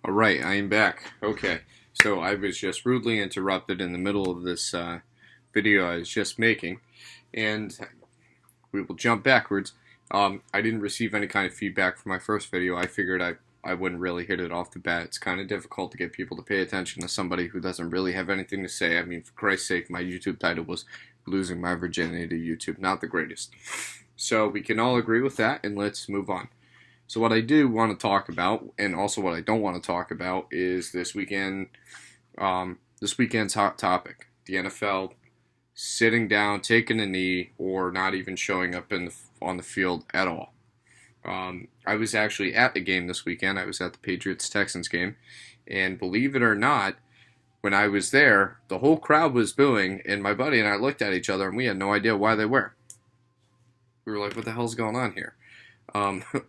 All right, I am back. Okay, so I was just rudely interrupted in the middle of this video I was just making, and we will jump backwards. I didn't receive any kind of feedback from my first video. I figured I wouldn't really hit it off the bat. It's kind of difficult to get people to pay attention to somebody who doesn't really have anything to say. I mean, for Christ's sake, my YouTube title was Losing My Virginity to YouTube. Not the greatest. So we can all agree with that, and let's move on. So what I do want to talk about, and also what I don't want to talk about, is this weekend's hot topic: the NFL sitting down, taking a knee, or not even showing up on the field at all. I was actually at the game this weekend. I was at the Patriots-Texans game, and believe it or not, when I was there, the whole crowd was booing, and my buddy and I looked at each other, and we had no idea why they were. We were like, what the hell's going on here?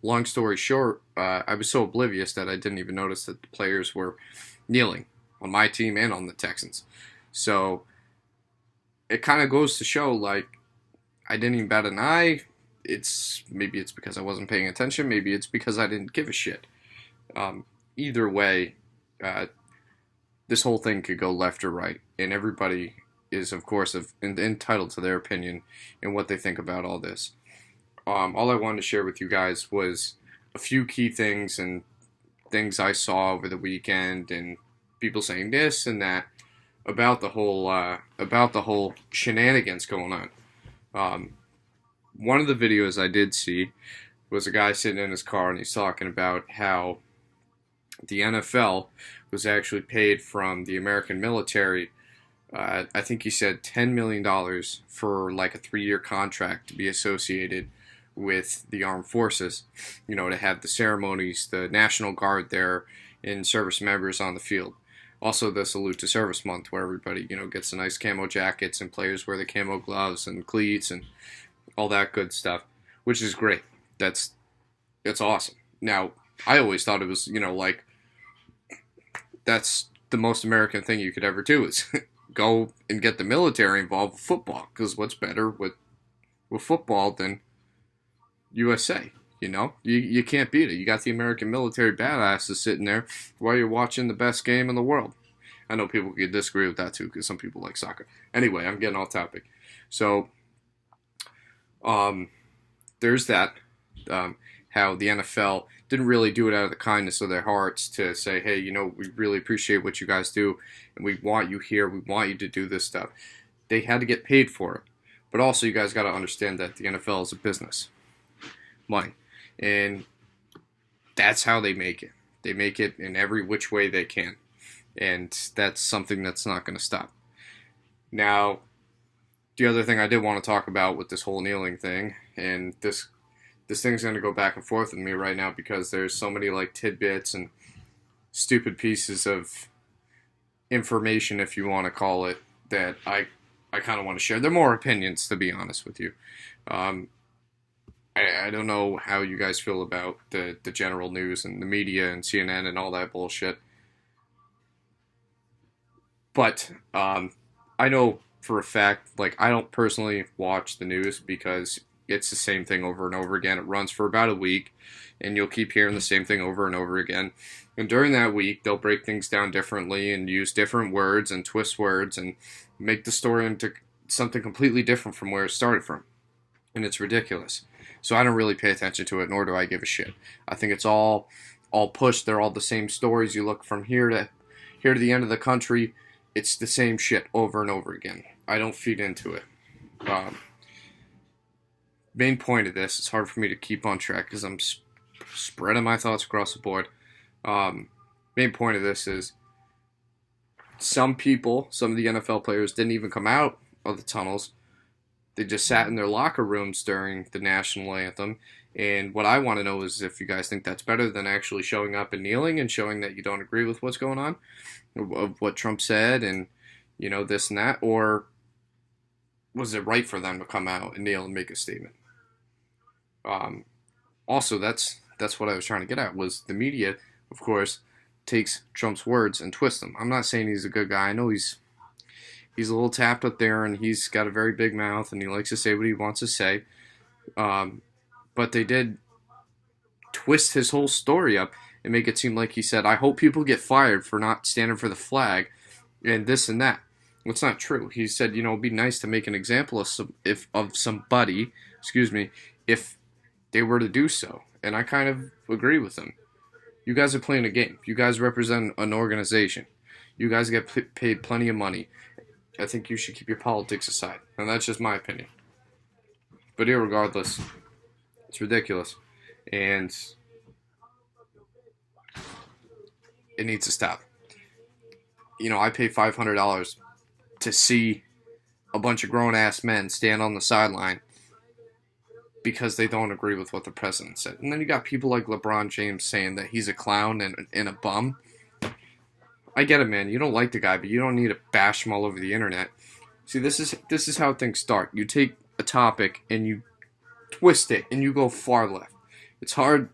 Long story short, I was so oblivious that I didn't even notice that the players were kneeling on my team and on the Texans. So it kind of goes to show, like, I didn't even bat an eye. Maybe it's because I wasn't paying attention. Maybe it's because I didn't give a shit. Either way, this whole thing could go left or right, and everybody is, of course, entitled to their opinion and what they think about all this. All I wanted to share with you guys was a few key things and things I saw over the weekend, and people saying this and that about the whole shenanigans going on. One of the videos I did see was a guy sitting in his car, and he's talking about how the NFL was actually paid from the American military. I think he said $10 million for like a 3-year contract to be associated with the armed forces, to have the ceremonies, the National Guard there, and service members on the field. Also, the Salute to Service Month, where everybody, gets the nice camo jackets and players wear the camo gloves and cleats and all that good stuff, which is great. It's awesome. Now, I always thought it was, that's the most American thing you could ever do is go and get the military involved with football, because what's better with football than USA? You can't beat it. You got the American military badasses sitting there while you're watching the best game in the world. I know people could disagree with that too, because some people like soccer. Anyway, I'm getting off topic. So, there's that. How the NFL didn't really do it out of the kindness of their hearts to say, hey, we really appreciate what you guys do, and we want you here. We want you to do this stuff. They had to get paid for it. But also, you guys got to understand that the NFL is a business. Money. And that's how they make it. They make it in every which way they can. And that's something that's not going to stop. Now, the other thing I did want to talk about with this whole kneeling thing, and this thing's going to go back and forth with me right now because there's so many like tidbits and stupid pieces of information, if you want to call it, that I kind of want to share. They're more opinions, to be honest with you. I don't know how you guys feel about the general news and the media and CNN and all that bullshit. But I know for a fact, like, I don't personally watch the news because it's the same thing over and over again. It runs for about a week, and you'll keep hearing the same thing over and over again. And during that week, they'll break things down differently and use different words and twist words and make the story into something completely different from where it started from. And it's ridiculous. So I don't really pay attention to it, nor do I give a shit. I think it's all pushed. They're all the same stories. You look from here to the end of the country, it's the same shit over and over again. I don't feed into it. Main point of this, it's hard for me to keep on track because I'm spreading my thoughts across the board. Main point of this is some of the NFL players didn't even come out of the tunnels. They just sat in their locker rooms during the national anthem. And what I want to know is if you guys think that's better than actually showing up and kneeling and showing that you don't agree with what's going on, of what Trump said and, this and that, or was it right for them to come out and kneel and make a statement? Also, that's what I was trying to get at, was the media, of course, takes Trump's words and twists them. I'm not saying he's a good guy. I know he's a little tapped up there, and he's got a very big mouth, and he likes to say what he wants to say. But they did twist his whole story up and make it seem like he said, I hope people get fired for not standing for the flag and this and that. Well, it's not true. He said, it'd be nice to make an example of somebody, if they were to do so. And I kind of agree with him. You guys are playing a game. You guys represent an organization. You guys get paid plenty of money. I think you should keep your politics aside. And that's just my opinion. But irregardless, it's ridiculous. And it needs to stop. I pay $500 to see a bunch of grown-ass men stand on the sideline because they don't agree with what the president said. And then you got people like LeBron James saying that he's a clown and a bum. I get it, man. You don't like the guy, but you don't need to bash him all over the internet. See, this is how things start. You take a topic and you twist it and you go far left. It's hard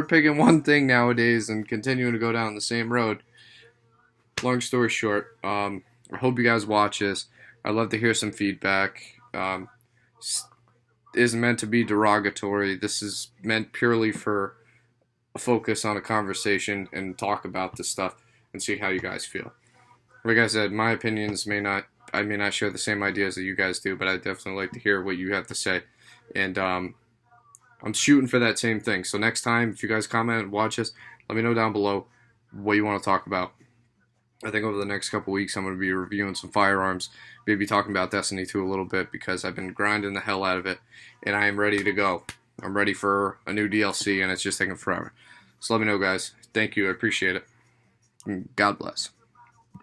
picking one thing nowadays and continuing to go down the same road. Long story short, I hope you guys watch this. I'd love to hear some feedback. It isn't meant to be derogatory. This is meant purely for a focus on a conversation and talk about this stuff and see how you guys feel. Like I said, my opinions I may not share the same ideas that you guys do, but I definitely like to hear what you have to say. And I'm shooting for that same thing. So next time, if you guys comment and watch this, let me know down below what you want to talk about. I think over the next couple weeks, I'm going to be reviewing some firearms, maybe talking about Destiny 2 a little bit, because I've been grinding the hell out of it, and I am ready to go. I'm ready for a new DLC, and it's just taking forever. So let me know, guys. Thank you. I appreciate it. And God bless.